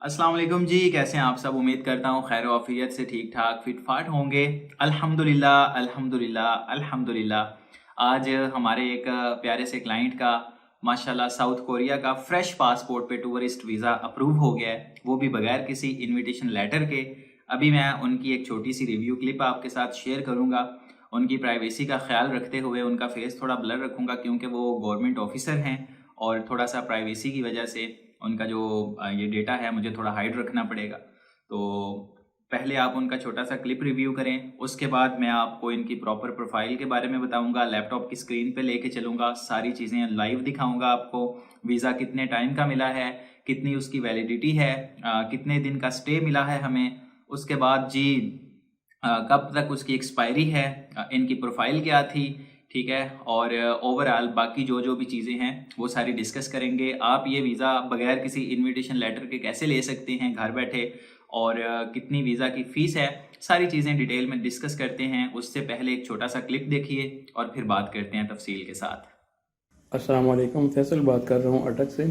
अस्सलाम वालेकुम जी, कैसे हैं आप सब। उम्मीद करता हूँ खैर आफियत से ठीक ठाक फिट फाट होंगे। अल्हम्दुलिल्लाह अल्हम्दुलिल्लाह अल्हम्दुलिल्लाह। आज हमारे एक प्यारे से क्लाइंट का माशाल्लाह साउथ कोरिया का फ्रेश पासपोर्ट पे टूरिस्ट वीज़ा अप्रूव हो गया है, वो भी बगैर किसी इनविटेशन लेटर के। अभी मैं उनकी एक छोटी सी रिव्यू क्लिप आपके साथ शेयर करूँगा। उनकी प्राइवेसी का ख्याल रखते हुए उनका फेस थोड़ा ब्लर रखूँगा क्योंकि वो गवर्नमेंट ऑफिसर हैं और थोड़ा सा प्राइवेसी की वजह से उनका जो ये डेटा है मुझे थोड़ा हाइड रखना पड़ेगा। तो पहले आप उनका छोटा सा क्लिप रिव्यू करें, उसके बाद मैं आपको इनकी प्रॉपर प्रोफाइल के बारे में बताऊंगा, लैपटॉप की स्क्रीन पे लेके चलूंगा, सारी चीज़ें लाइव दिखाऊंगा आपको। वीज़ा कितने टाइम का मिला है, कितनी उसकी वैलिडिटी है, कितने दिन का स्टे मिला है हमें, उसके बाद जी कब तक उसकी एक्सपायरी है, इनकी प्रोफाइल क्या थी, ठीक है। और ओवरऑल बाकी जो जो भी चीज़ें हैं वो सारी डिस्कस करेंगे। आप ये वीज़ा बगैर किसी इनविटेशन लेटर के कैसे ले सकते हैं घर बैठे, और कितनी वीज़ा की फ़ीस है, सारी चीज़ें डिटेल में डिस्कस करते हैं। उससे पहले एक छोटा सा क्लिप देखिए और फिर बात करते हैं तफसील के साथ। अस्सलाम वालेकुम, फैसल बात कर रहा हूँ अटक से।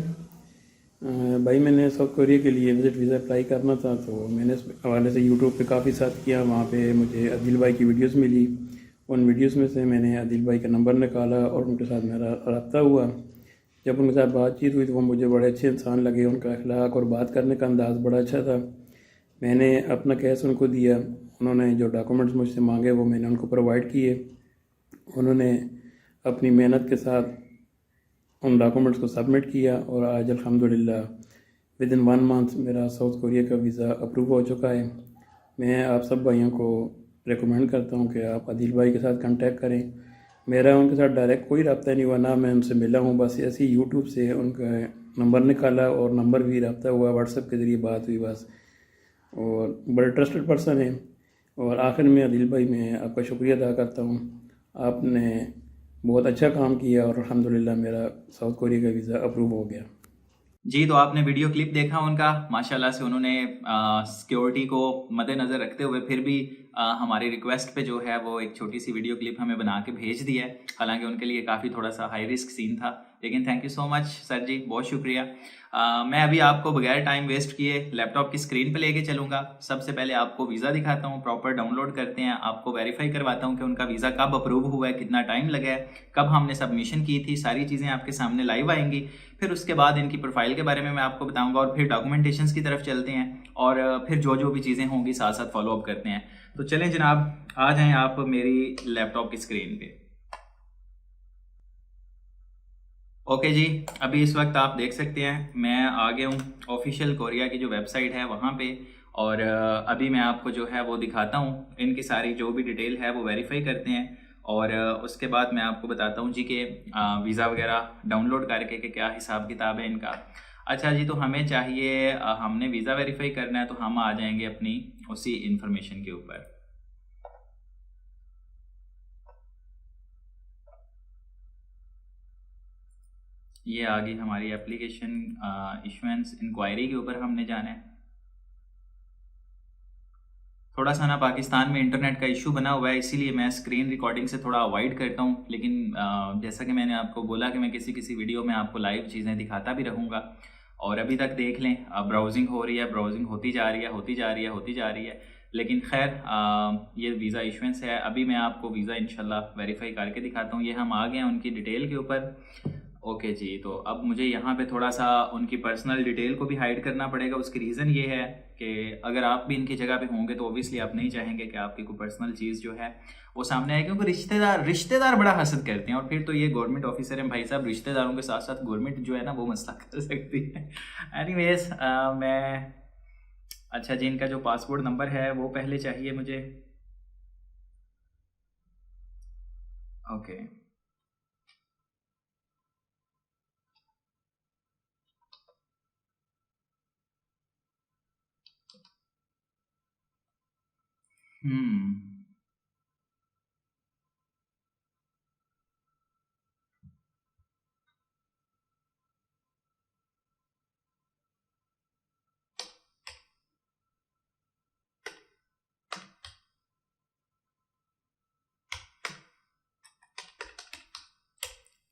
भाई मैंने साउथ कोरिया के लिए विज़िट वीज़ा अप्लाई करना था, तो मैंने इस हवाले से यूट्यूब पे काफ़ी सर्च किया। वहाँ पे मुझे आदिल भाई की वीडियोस मिली। उन वीडियोस में से मैंने आदिल भाई का नंबर निकाला और उनके साथ मेरा रब्ता हुआ। जब उनके साथ बातचीत हुई तो वो मुझे बड़े अच्छे इंसान लगे। उनका अखलाक और बात करने का अंदाज़ बड़ा अच्छा था। मैंने अपना केस उनको दिया। उन्होंने जो डॉक्यूमेंट्स मुझसे मांगे वो मैंने उनको प्रोवाइड किए। उन्होंने अपनी मेहनत के साथ उन डॉक्यूमेंट्स को सबमिट किया और आज अल्हम्दुलिल्लाह विद इन 1 मंथ मेरा साउथ कोरिया का वीज़ा अप्रूव हो चुका है। मैं आप सब भाइयों को रिकमेंड करता हूँ कि आप आदिल भाई के साथ कांटेक्ट करें। मेरा उनके साथ डायरेक्ट कोई रब्ता नहीं हुआ, ना मैं उनसे मिला हूँ, बस ऐसे ही यूट्यूब से उनका नंबर निकाला और नंबर भी रब्ता हुआ, व्हाट्सएप के ज़रिए बात हुई बस। और बड़े ट्रस्टेड पर्सन हैं। और आखिर में आदिल भाई मैं आपका शुक्रिया अदा करता हूँ। आपने बहुत अच्छा काम किया और अल्हम्दुलिल्लाह मेरा साउथ कोरिया का वीज़ा अप्रूव हो गया। जी, तो आपने वीडियो क्लिप देखा उनका। माशाल्लाह से उन्होंने सिक्योरिटी को मद्देनज़र रखते हुए फिर भी हमारी रिक्वेस्ट पे जो है वो एक छोटी सी वीडियो क्लिप हमें बना के भेज दिया है। हालांकि उनके लिए काफ़ी थोड़ा सा हाई रिस्क सीन था, लेकिन thank you so much sir ji, बहुत शुक्रिया। मैं अभी आपको बगैर टाइम वेस्ट किए लैपटॉप की स्क्रीन पे लेके चलूँगा। सबसे पहले आपको वीज़ा दिखाता हूँ, प्रॉपर डाउनलोड करते हैं, आपको वेरीफाई करवाता हूँ कि उनका वीज़ा कब अप्रूव हुआ है, कितना टाइम लगा है, कब हमने सबमिशन की थी, सारी चीज़ें आपके सामने लाइव आएंगी। फिर उसके बाद इनकी प्रोफाइल के बारे में मैं आपको बताऊंगा और फिर डॉक्यूमेंटेशंस की तरफ चलते हैं और फिर जो जो भी चीज़ें होंगी साथ साथ फॉलो अप करते हैं। तो चलें जनाब, आ जाएं आप मेरी लैपटॉप की स्क्रीन पे। ओके जी, अभी इस वक्त आप देख सकते हैं मैं आ गया हूँ ऑफिशियल कोरिया की जो वेबसाइट है वहाँ पे। और अभी मैं आपको जो है वो दिखाता हूँ, इनकी सारी जो भी डिटेल है वो वेरीफाई करते हैं। और उसके बाद मैं आपको बताता हूँ जी कि वीज़ा वगैरह डाउनलोड करके कि क्या हिसाब किताब है इनका। अच्छा जी, तो हमें चाहिए हमने वीज़ा वेरीफाई करना है, तो हम आ जाएंगे अपनी उसी इंफॉर्मेशन के ऊपर। ये आ गई हमारी एप्लीकेशन, इशुएंस इंक्वायरी के ऊपर हमने जाना है। थोड़ा सा ना पाकिस्तान में इंटरनेट का इशू बना हुआ है, इसीलिए मैं स्क्रीन रिकॉर्डिंग से थोड़ा अवॉइड करता हूँ। लेकिन जैसा कि मैंने आपको बोला कि मैं किसी किसी वीडियो में आपको लाइव चीज़ें दिखाता भी रहूँगा। और अभी तक देख लें, ब्राउजिंग हो रही है, ब्राउजिंग होती जा रही है, होती जा रही है, होती जा रही है। लेकिन खैर ये वीज़ा इशुएंस है। अभी मैं आपको वीज़ा इंशाल्लाह वेरीफाई करके दिखाता हूँ। ये हम आ गए हैं उनकी डिटेल के ऊपर। ओके जी, तो अब मुझे यहाँ पे थोड़ा सा उनकी पर्सनल डिटेल को भी हाइड करना पड़ेगा। उसकी रीज़न ये है कि अगर आप भी इनकी जगह पे होंगे तो ओबियसली आप नहीं चाहेंगे कि आपकी कोई पर्सनल चीज़ जो है वो सामने आए, क्योंकि रिश्तेदार रिश्तेदार बड़ा हसद करते हैं। और फिर तो ये गवर्नमेंट ऑफिसर हैं भाई साहब, रिश्तेदारों के साथ साथ गवर्नमेंट जो है ना वो मसला कर सकती है। एनीवेज मैं, अच्छा जी, इनका जो पासपोर्ट नंबर है वो पहले चाहिए मुझे। ओके। हम्म।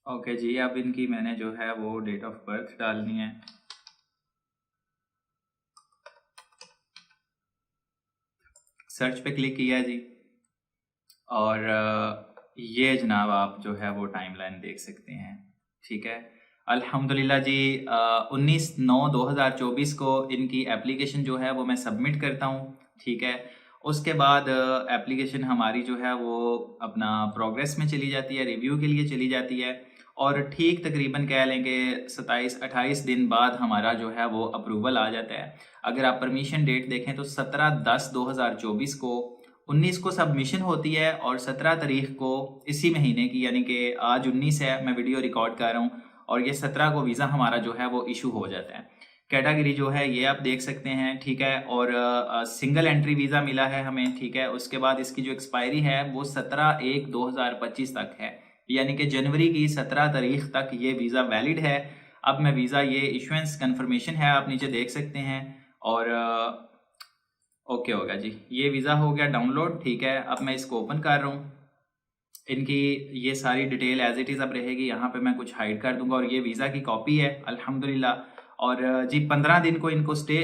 ओके जी, अब इनकी मैंने जो है वो डेट ऑफ बर्थ डालनी है। सर्च पे क्लिक किया जी, और ये जनाब आप जो है वो टाइमलाइन देख सकते हैं। ठीक है, अल्हम्दुलिल्लाह जी 19/9/2024 को इनकी एप्लीकेशन जो है वो मैं सबमिट करता हूँ। ठीक है, उसके बाद एप्लीकेशन हमारी जो है वो अपना प्रोग्रेस में चली जाती है, रिव्यू के लिए चली जाती है, और ठीक तकरीबन कह लेंगे 27-28 दिन बाद हमारा जो है वो अप्रूवल आ जाता है। अगर आप परमिशन डेट देखें तो 17/10/2024 को, 19 को सबमिशन होती है और 17 तारीख को इसी महीने की, यानी कि आज 19 है, मैं वीडियो रिकॉर्ड कर रहा हूँ, और ये 17 को वीज़ा हमारा जो है वो इशू हो जाता है। कैटेगरी जो है ये आप देख सकते हैं। ठीक है, और सिंगल एंट्री वीज़ा मिला है हमें। ठीक है, उसके बाद इसकी जो एक्सपायरी है वो 17/1/2025 तक है, यानी कि जनवरी की 17 तारीख तक ये वीज़ा वैलिड है। अब मैं वीज़ा, ये इशुएंस कंफर्मेशन है, आप नीचे देख सकते हैं, और ओके होगा जी, ये वीज़ा हो गया डाउनलोड। ठीक है, अब मैं इसको ओपन कर रहा हूँ। इनकी ये सारी डिटेल एज इट इज़ अब रहेगी, यहाँ पे मैं कुछ हाइड कर दूंगा, और ये वीज़ा की कॉपी है अल्हम्दुलिल्लाह। और जी 15 दिन को इनको स्टे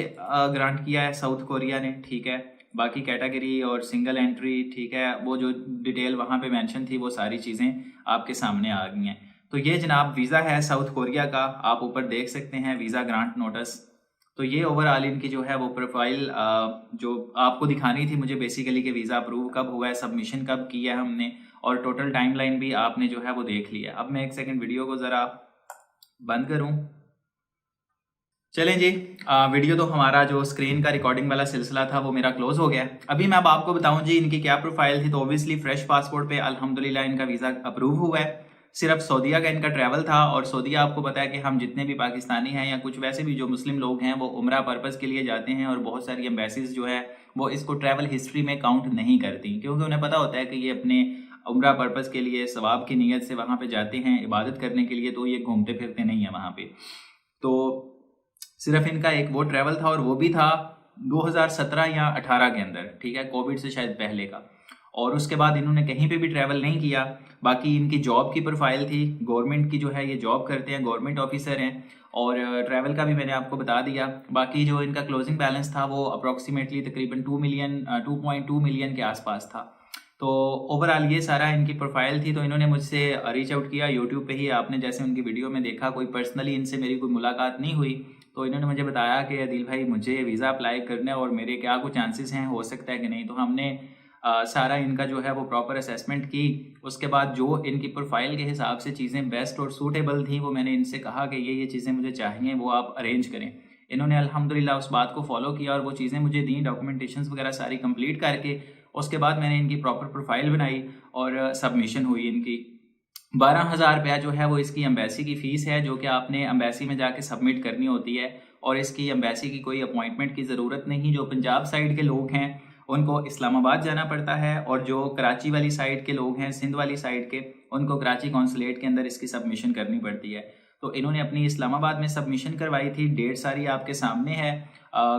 ग्रांट किया है साउथ कोरिया ने। ठीक है, बाकी कैटेगरी और सिंगल एंट्री, ठीक है, वो जो डिटेल वहाँ पे मेंशन थी वो सारी चीज़ें आपके सामने आ गई हैं। तो ये जनाब वीज़ा है साउथ कोरिया का, आप ऊपर देख सकते हैं वीज़ा ग्रांट नोटिस। तो ये ओवरऑल इनकी जो है वो प्रोफाइल जो आपको दिखानी थी मुझे बेसिकली, कि वीज़ा अप्रूव कब हुआ है, सबमिशन कब किया है हमने, और टोटल टाइमलाइन भी आपने जो है वो देख लिया। अब मैं एक सेकंड वीडियो को ज़रा बंद करूं। चलें जी, वीडियो तो हमारा जो स्क्रीन का रिकॉर्डिंग वाला सिलसिला था वो मेरा क्लोज हो गया। अभी मैं अब आपको बताऊं जी इनकी क्या प्रोफाइल थी। तो ऑब्वियसली फ्रेश पासपोर्ट पे अल्हम्दुलिल्लाह इनका वीज़ा अप्रूव हुआ है। सिर्फ सऊदीया का इनका ट्रैवल था, और सऊदीया आपको पता है कि हम जितने भी पाकिस्तानी हैं या कुछ वैसे भी जो मुस्लिम लोग हैं वो उम्रा पर्पज़ के लिए जाते हैं, और बहुत सारी एम्बेसीज जो है वो इसको ट्रैवल हिस्ट्री में काउंट नहीं करती, क्योंकि उन्हें पता होता है कि ये अपने उम्रा पर्पज़ के लिए सवाब की नीयत से वहाँ पे जाते हैं इबादत करने के लिए, तो ये घूमते फिरते नहीं है वहाँ पे। तो सिर्फ इनका एक वो ट्रैवल था, और वो भी था 2017 या 18 के अंदर। ठीक है, कोविड से शायद पहले का, और उसके बाद इन्होंने कहीं पे भी ट्रैवल नहीं किया। बाकी इनकी जॉब की प्रोफाइल थी, गवर्नमेंट की जो है ये जॉब करते हैं, गवर्नमेंट ऑफिसर हैं, और ट्रैवल का भी मैंने आपको बता दिया। बाकी जो इनका क्लोजिंग बैलेंस था वो अप्रोक्सीमेटली तकरीबन 2.2 मिलियन के आसपास था। तो ओवरऑल ये सारा इनकी प्रोफाइल थी। तो इन्होंने मुझसे रीच आउट किया यूट्यूब पे ही, आपने जैसे उनकी वीडियो में देखा, कोई पर्सनली इनसे मेरी कोई मुलाकात नहीं हुई। तो इन्होंने मुझे बताया कि अदिल भाई मुझे वीज़ा अप्लाई करना है, और मेरे क्या कुछ चांसेस हैं, हो सकता है कि नहीं। तो हमने सारा इनका जो है वो प्रॉपर असेसमेंट की। उसके बाद जो इनकी प्रोफाइल के हिसाब से चीज़ें बेस्ट और सूटेबल थी, वो मैंने इनसे कहा कि ये चीज़ें मुझे चाहिए, वो आप अरेंज करें। इन्होंने अल्हम्दुलिल्लाह उस बात को फॉलो किया, और वो चीज़ें मुझे दी, डॉक्यूमेंटेशंस वगैरह सारी कंप्लीट करके। उसके बाद मैंने इनकी प्रॉपर प्रोफाइल बनाई, और सबमिशन हुई इनकी। 12,000 रुपया जो है वो इसकी एम्बेसी की फ़ीस है, जो कि आपने एम्बेसी में जाके सबमिट करनी होती है। और इसकी एम्बेसी की कोई अपॉइंटमेंट की ज़रूरत नहीं। जो पंजाब साइड के लोग हैं उनको इस्लामाबाद जाना पड़ता है, और जो कराची वाली साइड के लोग हैं, सिंध वाली साइड के, उनको कराची कौंसलेट के अंदर इसकी सबमिशन करनी पड़ती है। तो इन्होंने अपनी इस्लामाबाद में सबमिशन करवाई थी, डेट सारी आपके सामने है,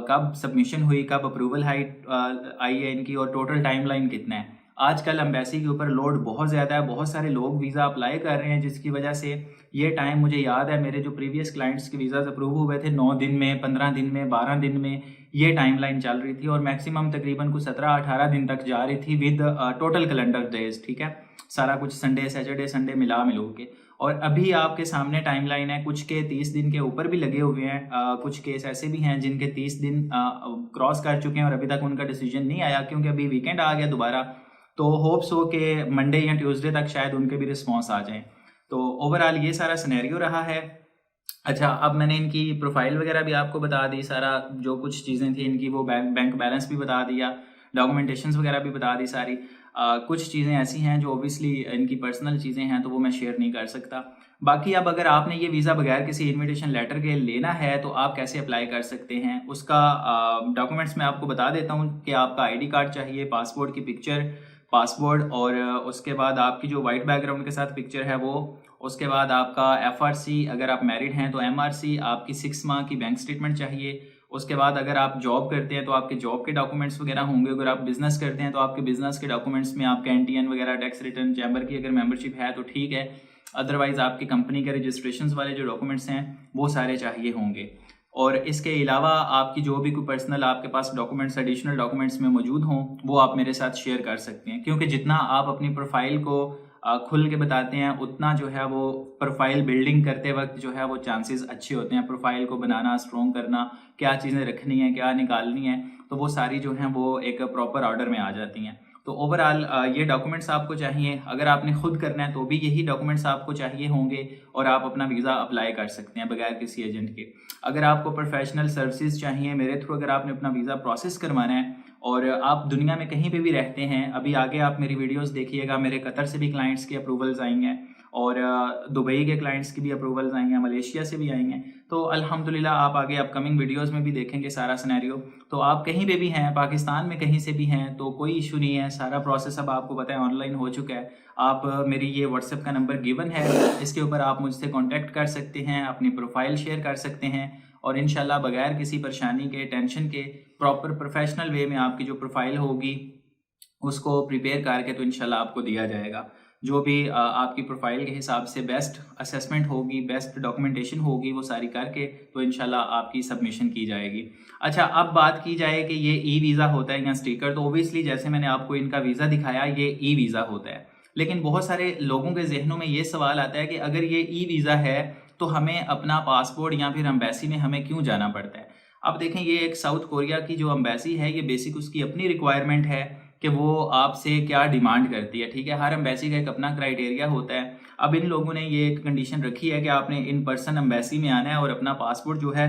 कब सबमिशन हुई, कब अप्रूवल आई है इनकी, और टोटल टाइमलाइन कितना है। आजकल एम्बेसी के ऊपर लोड बहुत ज़्यादा है, बहुत सारे लोग वीज़ा अप्लाई कर रहे हैं, जिसकी वजह से ये टाइम, मुझे याद है मेरे जो प्रीवियस क्लाइंट्स के वीज़ाज अप्रूव हुए थे 9 दिन में, 15 दिन में, 12 दिन में, ये टाइमलाइन चल रही थी, और मैक्सिमम तकरीबन कुछ 17-18 दिन तक जा रही थी विद टोटल कैलेंडर डेज। ठीक है, सारा कुछ संडे, सैटरडे, संडे मिलू के। और अभी आपके सामने टाइमलाइन है, कुछ के 30 दिन के ऊपर भी लगे हुए हैं, कुछ केस ऐसे भी हैं जिनके 30 दिन क्रॉस कर चुके हैं, और अभी तक उनका डिसीजन नहीं आया, क्योंकि अभी वीकेंड आ गया दोबारा। तो होप्स हो कि मंडे या ट्यूसडे तक शायद उनके भी रिस्पॉन्स आ जाएं। तो ओवरऑल ये सारा सिनेरियो रहा है। अच्छा, अब मैंने इनकी प्रोफाइल वगैरह भी आपको बता दी, सारा जो कुछ चीज़ें थी इनकी, वो बैंक बैलेंस भी बता दिया, डॉक्यूमेंटेशंस वगैरह भी बता दी सारी। कुछ चीज़ें ऐसी हैं जो ओबियसली इनकी पर्सनल चीज़ें हैं, तो वो मैं शेयर नहीं कर सकता। बाकी अब अगर आपने ये वीज़ा बगैर किसी इनविटेशन लेटर के लेना है तो आप कैसे अप्लाई कर सकते हैं, उसका डॉक्यूमेंट्स मैं आपको बता देता हूँ कि आपका आईडी कार्ड चाहिए, पासपोर्ट की पिक्चर, पासपोर्ट, और उसके बाद आपकी जो वाइट बैकग्राउंड के साथ पिक्चर है वो, उसके बाद आपका एफआरसी, अगर आप मैरिड हैं तो एमआरसी, आपकी 6 माह की बैंक स्टेटमेंट चाहिए। उसके बाद अगर आप जॉब करते हैं तो आपके जॉब के डॉक्यूमेंट्स वगैरह होंगे, अगर आप बिजनेस करते हैं तो आपके बिजनेस के डॉक्यूमेंट्स में आपका एनटीएन वगैरह, टैक्स रिटर्न, चैम्बर की अगर मेंबरशिप है तो ठीक है, अदरवाइज आपकी कंपनी के रजिस्ट्रेशन वाले जो डॉक्यूमेंट्स हैं वो सारे चाहिए होंगे। और इसके अलावा आपकी जो भी कोई पर्सनल आपके पास डॉक्यूमेंट्स एडिशनल डॉक्यूमेंट्स में मौजूद हों वो आप मेरे साथ शेयर कर सकते हैं, क्योंकि जितना आप अपनी प्रोफाइल को खुल के बताते हैं उतना जो है वो प्रोफाइल बिल्डिंग करते वक्त जो है वो चांसेस अच्छे होते हैं। प्रोफाइल को बनाना, स्ट्रॉन्ग करना, क्या चीज़ें रखनी है, क्या निकालनी है, तो वो सारी जो हैं वो एक प्रॉपर ऑर्डर में आ जाती हैं। तो ओवरऑल ये डॉक्यूमेंट्स आपको चाहिए। अगर आपने खुद करना है तो भी यही डॉक्यूमेंट्स आपको चाहिए होंगे और आप अपना वीज़ा अप्लाई कर सकते हैं बगैर किसी एजेंट के। अगर आपको प्रोफेशनल सर्विसेज चाहिए मेरे थ्रू, अगर आपने अपना वीज़ा प्रोसेस करवाना है और आप दुनिया में कहीं पे भी रहते हैं, अभी आगे आप मेरी वीडियोस देखिएगा, मेरे कतर से भी क्लाइंट्स के अप्रूवल्स आएंगे और दुबई के क्लाइंट्स की भी अप्रूवल्स आएंगे, मलेशिया से भी आएंगे। तो अल्हम्दुलिल्लाह आप आगे अपकमिंग वीडियोस में भी देखेंगे सारा सिनेरियो। तो आप कहीं पे भी हैं, पाकिस्तान में कहीं से भी हैं, तो कोई इशू नहीं है। सारा प्रोसेस अब आपको पता है ऑनलाइन हो चुका है। आप मेरी ये व्हाट्सएप का नंबर गिवन है, इसके ऊपर आप मुझसे कॉन्टैक्ट कर सकते हैं, अपनी प्रोफाइल शेयर कर सकते हैं और इंशाल्लाह बगैर किसी परेशानी के, टेंशन के, प्रॉपर प्रोफेशनल वे में आपकी जो प्रोफाइल होगी उसको प्रिपेयर करके तो इंशाल्लाह आपको दिया जाएगा। जो भी आपकी प्रोफाइल के हिसाब से बेस्ट असेसमेंट होगी, बेस्ट डॉक्यूमेंटेशन होगी, वो सारी करके तो इंशाल्लाह आपकी सबमिशन की जाएगी। अच्छा, अब बात की जाए कि ये ई वीज़ा होता है या स्टिकर, तो ओबियसली जैसे मैंने आपको इनका वीज़ा दिखाया ये ई वीज़ा होता है। लेकिन बहुत सारे लोगों के जहनों में ये सवाल आता है कि अगर ये ई वीज़ा है तो हमें अपना पासपोर्ट या फिर एम्बेसी में हमें क्यों जाना पड़ता है। अब देखें, ये एक साउथ कोरिया की जो एम्बेसी है, ये बेसिक उसकी अपनी रिक्वायरमेंट है कि वो आपसे क्या डिमांड करती है। ठीक है, हर एम्बेसी का एक अपना क्राइटेरिया होता है। अब इन लोगों ने ये एक कंडीशन रखी है कि आपने इन पर्सन एम्बेसी में आना है और अपना पासपोर्ट जो है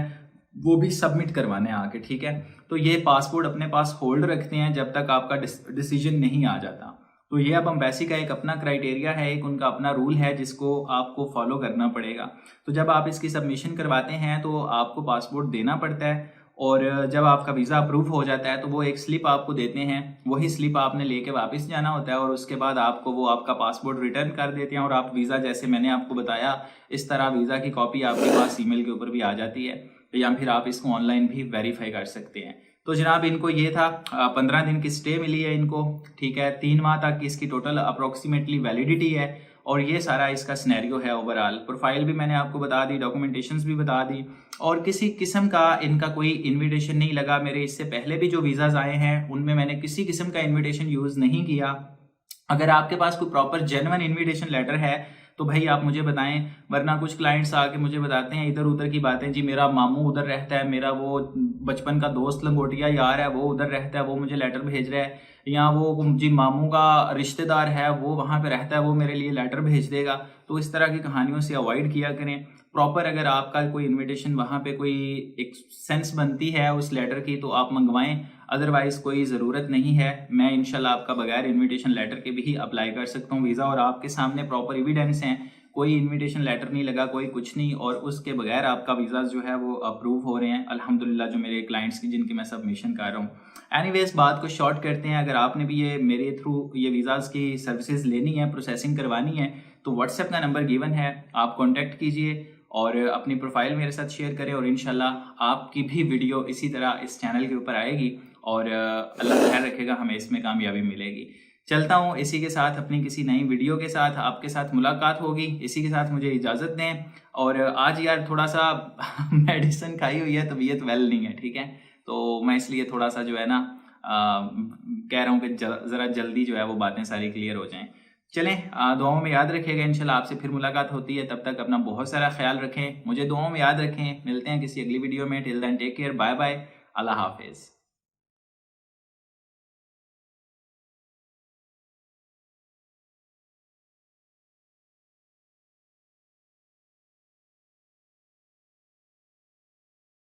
वो भी सबमिट करवाने आके। ठीक है, तो ये पासपोर्ट अपने पास होल्ड रखते हैं जब तक आपका डिसीजन नहीं आ जाता। तो ये अब एम्बेसी का एक अपना क्राइटेरिया है, एक उनका अपना रूल है जिसको आपको फॉलो करना पड़ेगा। तो जब आप इसकी सबमिशन करवाते हैं तो आपको पासपोर्ट देना पड़ता है और जब आपका वीज़ा अप्रूव हो जाता है तो वो एक स्लिप आपको देते हैं, वही स्लिप आपने लेके वापस जाना होता है और उसके बाद आपको वो आपका पासपोर्ट रिटर्न कर देते हैं और आप वीज़ा, जैसे मैंने आपको बताया, इस तरह वीज़ा की कॉपी आपके पास ईमेल के ऊपर भी आ जाती है या फिर आप इसको ऑनलाइन भी वेरीफाई कर सकते हैं। तो जनाब इनको ये था 15 दिन की स्टे मिली है इनको। ठीक है, 3 माह तक इसकी टोटल अप्रोक्सीमेटली वैलिडिटी है और ये सारा इसका सिनेरियो है। ओवरऑल प्रोफाइल भी मैंने आपको बता दी, डॉक्यूमेंटेशंस भी बता दी और किसी किस्म का इनका कोई इन्विटेशन नहीं लगा। मेरे इससे पहले भी जो वीज़ाज आए हैं उनमें मैंने किसी किस्म का इन्विटेशन यूज़ नहीं किया। अगर आपके पास कोई प्रॉपर जेन्युइन इन्विटेशन लेटर है तो भाई आप मुझे बताएं, वरना कुछ क्लाइंट्स आके मुझे बताते हैं इधर उधर की बातें, जी मेरा मामू उधर रहता है, मेरा वो बचपन का दोस्त लंगोटिया यार है वो उधर रहता है, वो मुझे लेटर भेज रहा है, या वो जी मामू का रिश्तेदार है वो वहाँ पे रहता है वो मेरे लिए लेटर भेज देगा। तो इस तरह की कहानियों से अवॉइड किया करें। प्रॉपर अगर आपका कोई इन्विटेशन वहाँ पे कोई एक सेंस बनती है उस लेटर की तो आप मंगवाएं, अदरवाइज कोई ज़रूरत नहीं है। मैं इंशाल्लाह आपका बगैर इन्विटेशन लेटर के भी अप्लाई कर सकता हूँ वीज़ा और आपके सामने प्रॉपर एविडेंस हैं, कोई इन्विटेशन लेटर नहीं लगा, कोई कुछ नहीं, और उसके बगैर आपका वीज़ा जो है वो अप्रूव हो रहे हैं अल्हम्दुलिल्लाह, जो मेरे क्लाइंट्स की जिनकी मैं सबमिशन कर रहा हूँ। एनीवेज बात को शॉर्ट करते हैं, अगर आपने भी ये मेरे थ्रू ये वीज़ाज़ की सर्विसेज लेनी है, प्रोसेसिंग करवानी है, तो व्हाट्सएप का नंबर गिवन है, आप कॉन्टैक्ट कीजिए और अपनी प्रोफाइल मेरे साथ शेयर करें और इंशाल्लाह आपकी भी वीडियो इसी तरह इस चैनल के ऊपर आएगी और अल्लाह खैर रखेगा, हमें इसमें कामयाबी मिलेगी। चलता हूँ इसी के साथ, अपनी किसी नई वीडियो के साथ आपके साथ मुलाकात होगी। इसी के साथ मुझे इजाज़त दें। और आज यार थोड़ा सा मेडिसिन खाई हुई है, तबीयत वेल नहीं है, ठीक है, तो मैं इसलिए थोड़ा सा जो है ना कह रहा हूँ कि ज़रा जल्दी जो है वो बातें सारी क्लियर हो जाएं। चलें, दुआओं में याद रखिएगा, इंशाल्लाह आपसे फिर मुलाकात होती है। तब तक अपना बहुत सारा ख्याल रखें, मुझे दुआओं में याद रखें। मिलते हैं किसी अगली वीडियो में। Till then take care, bye bye, Allah हाफिज़।